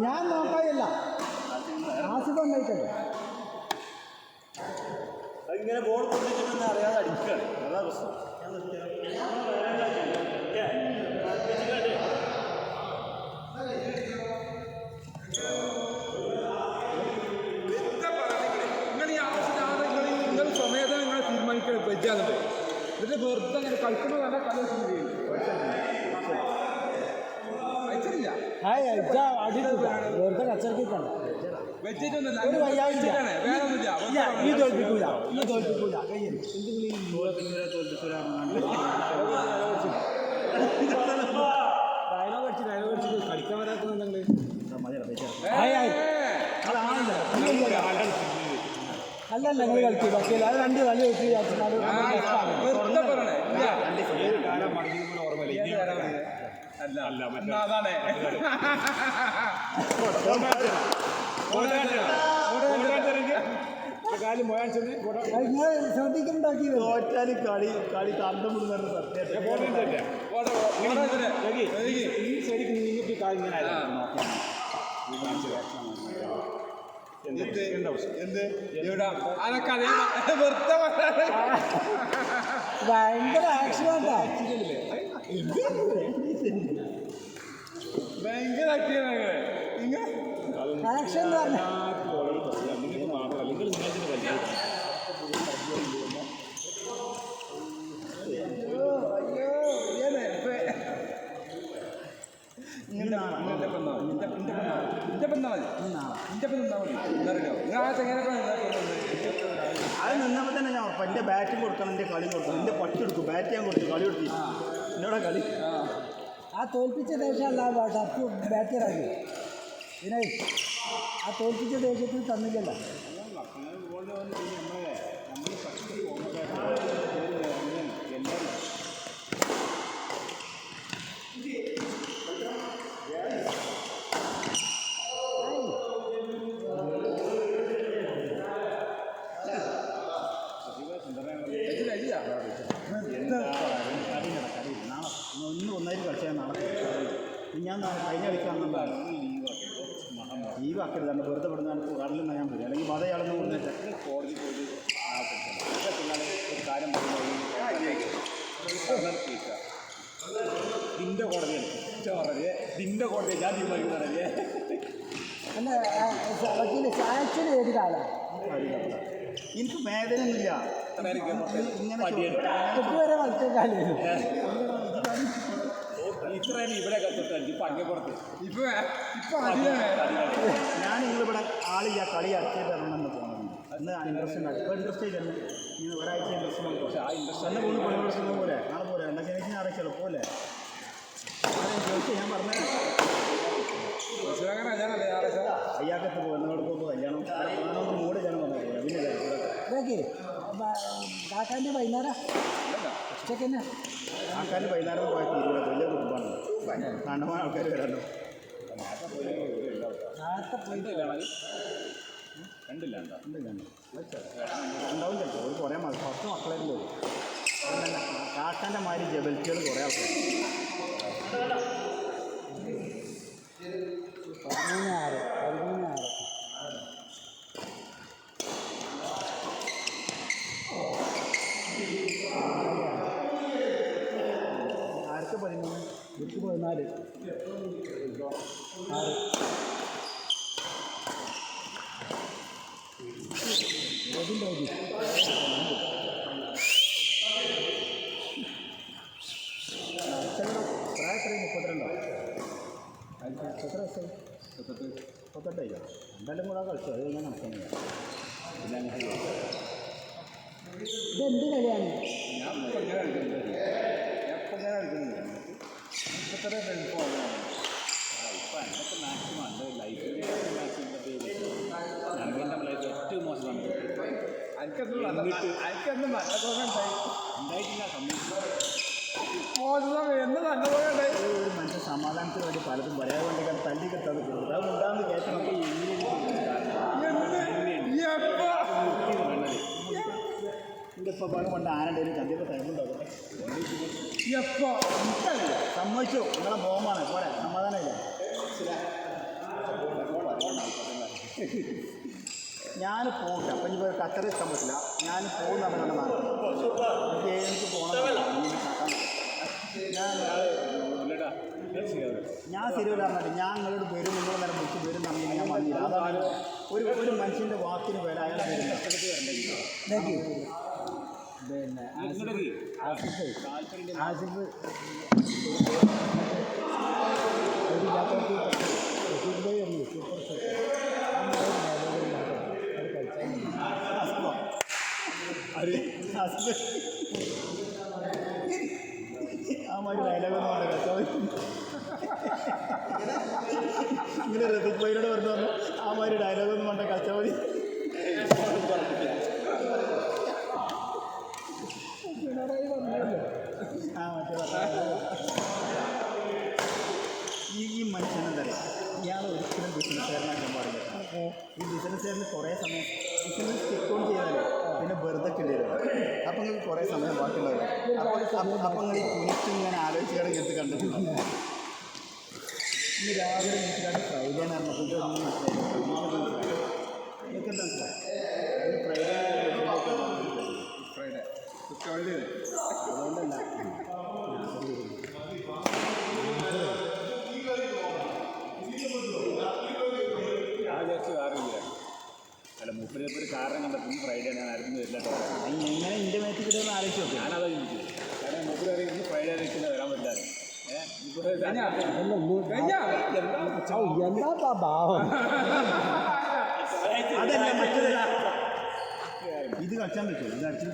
ഞാൻ നോക്കായല്ല ആസിഫ് ഉണ്ടായിട്ടല്ലേ അതിങ്ങനെ ബോൾ കൊണ്ടിട്ടുണ്ടെന്ന് അറിയാതെ അടിക്കുകയാണ് അതാ പ്രശ്നം. നിങ്ങൾ സ്വമേധം നിങ്ങൾ തീരുമാനിക്കണം വെച്ചാകുന്നത് എന്നിട്ട് വെറുതെ അങ്ങനെ കളിക്കുമ്പോൾ നല്ല കളി അയച്ചില്ല വെറുതെ കച്ചറക്കിക്കണ്ട വെച്ചിട്ടൊന്നുമില്ല ഒരു വയ്യായില്ല വേറൊന്നുമില്ല ഈ തോൽപ്പിക്കൂല കഴിയും ഡയലോഗ് അടിച്ച് കളിക്കാൻ വരാത്ത നിങ്ങൾ അല്ലല്ല നിങ്ങൾ കളിച്ചു പക്ഷേ അത് രണ്ട് കളി വെച്ച് ശ്രദ്ധിക്കുന്നുണ്ടാക്കി തോറ്റാല് കളി തന്തം വിടുന്ന ശരിക്കും നിങ്ങൾക്ക് കളി ഇങ്ങനെ ഭയങ്കര ആക്സിഡന്റാ ഭയങ്കര ആക്ഷൻ പറഞ്ഞ അത് നിന്നപ്പോൾ തന്നെ ഞാൻ ഉറപ്പാണ്. എൻ്റെ ബാറ്റ് കൊടുക്കണം, എൻ്റെ കളി കൊടുക്കണം, എൻ്റെ പട്ടി കൊടുക്കും, ബാറ്റ് ഞാൻ കൊടുത്തു, കളി കൊടുത്തു എന്നോടാ കളി. ആ തോൽപ്പിച്ച ദേഷ്യമല്ല ഷർട്ട് ബാറ്ററാക്കി പിന്നെ ആ തോൽപ്പിച്ച ദേഷ്യത്തിൽ തന്നില്ലല്ലോ. ഒന്നായിട്ട് കളിച്ചാൽ നാളെ ഞാൻ കഴിഞ്ഞ കളിക്കാണെന്നുള്ളതാണ് ലീവാക്കരുത്. വെറുതെ വിടുന്ന കടലിൽ ഞാൻ വരും, അല്ലെങ്കിൽ മതയാളെന്ന് പറഞ്ഞിട്ട് കോടതി പോയി ഒരു കാര്യം നിന്റെ കോടതിയാണ് നിന്റെ കോടതിയെ ഞാൻ തീരുമാനിക്കുന്നതല്ലേ. അല്ല സാക്ഷൻ ഏത് കാലം എനിക്ക് വേദനയൊന്നുമില്ല. ഇങ്ങനെ ഇതുവരെ കളിച്ച കാലം ഇത്രയും ഇവിടെ കളിച്ചിട്ട് ഇപ്പം അങ്ങേപ്പുറത്ത് ഞാൻ നിങ്ങളിവിടെ ആളില്ല, കളി അടിച്ചിട്ട് ഇറങ്ങണമെന്ന് തോന്നുന്നു. അന്ന് ഇൻട്രസ്റ്റ് ഉണ്ടാകും. ഇപ്പോൾ ഇൻട്രസ്റ്റ് ചെയ്തല്ലേ നിങ്ങൾ ഒരാഴ്ച ഇൻട്രസ്റ്റ് ഉണ്ടാകും. പക്ഷേ ആ ഇൻട്രസ്റ്റ് തന്നെ പോകുന്നു. പണിവർഷം പോലെ നാളെ പോലെ എന്താ ശനിക്ക് ഞായറാഴ്ച എളുപ്പമല്ലേ ചോദിച്ചു. ഞാൻ പറഞ്ഞത് അയ്യാക്കത്ത് പോകുന്നതോട് പോകുമ്പോൾ കല്യാണം ഞാനൊന്ന് മൂട് ഞാൻ പറഞ്ഞു. പിന്നെ കാക്കാൻ്റെ വൈകുന്നേരം ഉച്ചക്ക് തന്നെ കാക്കാൻ്റെ വൈകുന്നേരം പോയ തീരുമാനം വലിയ കുടുംബമാണ്. കണ്ടമാനം ആൾക്കാർ വരാനോ കണ്ടില്ല ഉണ്ടാവും ചിലപ്പോൾ ഒരു കുറേ 10 മക്കളായിട്ട് പോകും. കാക്കാൻ്റെ മാതിരി ജബൽറ്റികൾ കുറേ ആൾക്കാർ 13 ആർക്ക് 13 എനിക്ക് 14 പ്രായത്രയും 32 എത്ര വയസ്സായി? 38 എന്തായാലും കൂടെ കളിച്ചു. അത് കഴിഞ്ഞാൽ നടക്കുന്നില്ല. പിന്നെ അങ്ങനെ ഇതെന്ത് കളിയാണ്? ഞാൻ കളിക്കുന്നില്ല. ഇപ്പോഴത്തെ ഇപ്പം എന്തൊക്കെ മാക്സിമം ഉണ്ട് ലൈഫിൽ ഞങ്ങളുടെ ലൈഫ് ഏറ്റവും മോശമാണ്. ഉണ്ടായിട്ടില്ല ഒരു മനുഷ്യൻ സമാധാനത്തിന് വേണ്ടി പലതും പറയാൻ വേണ്ടി തല്ലി കിട്ടാതെ കൊടുക്കും. അത് ഉണ്ടാകുന്ന കേട്ടം എൻ്റെ ഇപ്പം കൊണ്ട് ആനണ്ടേലും ചന്തിയൊക്കെ തരുന്നുണ്ടാവും. സമ്മതിച്ചു നിങ്ങളെ ബോംബാണ് പോരാ, സമാധാനമില്ല. ഞാൻ പോകട്ടെ അപ്പം ഇനി കച്ചറ ഇഷ്ടം പറ്റില്ല ഞാൻ പോകുന്ന അങ്ങനെ നടക്കും എനിക്ക് പോകണം ഞാൻ ശരിയല്ല പറഞ്ഞിട്ട് ഞാൻ നിങ്ങളോട് വരും നിങ്ങൾ നേരം വിളിച്ച് വരും തമ്മിൽ ഞാൻ വന്നില്ല അതാണ് ഒരു മനുഷ്യൻ്റെ വാക്കിന് വില അയാളെ വരില്ല പിന്നെ ആസിഫ് ആസിഫ് ആ മാതിരി ഡയലോഗൊന്നും വേണ്ട കച്ചവടം ഇങ്ങനെ റഫീഖ് ഭായിയോട് പറഞ്ഞു പറഞ്ഞു ആ മാതിരി ഡയലോഗൊന്നും വേണ്ട കച്ചവടി ആ മറ്റേ ഈ മനുഷ്യനെന്താ പറയുക ഇയാൾ ഒരിക്കലും ബിസിനസ്സുകാരനാക്കാൻ പാടില്ല ഈ ബിസിനസ്സുകാരന് കുറേ സമയം ബിസിനസ് ചെക്ക് ഓൺ ചെയ്താൽ പിന്നെ വെറുതെ കിട്ടിയിരുന്നു അപ്പം നിങ്ങൾക്ക് കുറേ സമയം ബാക്കിയുണ്ടാവില്ല അപ്പം നിങ്ങൾ ഈ കുനിച്ച് ഇങ്ങനെ ആലോചിച്ചാണ് ഇങ്ങനത്തെ കണ്ടിട്ടുണ്ട് ഇന്ന് രാവിലെ വീട്ടിലാണ് ഫ്രൈഡേ എന്ന് പറഞ്ഞപ്പോൾ നിങ്ങൾക്ക് എന്താ ഫ്രൈഡേ അതുകൊണ്ടല്ല അല്ല മൂപ്പര് ഒരു കാരണം കണ്ടപ്പോൾ ഫ്രൈഡേ ഞാൻ ആരും വരില്ല എങ്ങനെ എൻ്റെ മേത്തിൽ കിട്ടുമെന്ന് ആലോചിച്ച് നോക്കി ഞാനതാ ചോദിച്ചു കാരണം മൂപ്പര് അറിയുന്നത് ഫ്രൈഡേ ആയിരിക്കും വരാൻ പറ്റില്ല എന്താ ഭാവം അതല്ല മറ്റേത് ഇത് കളിച്ചാൻ പറ്റുമോ ഇത് അടിച്ചു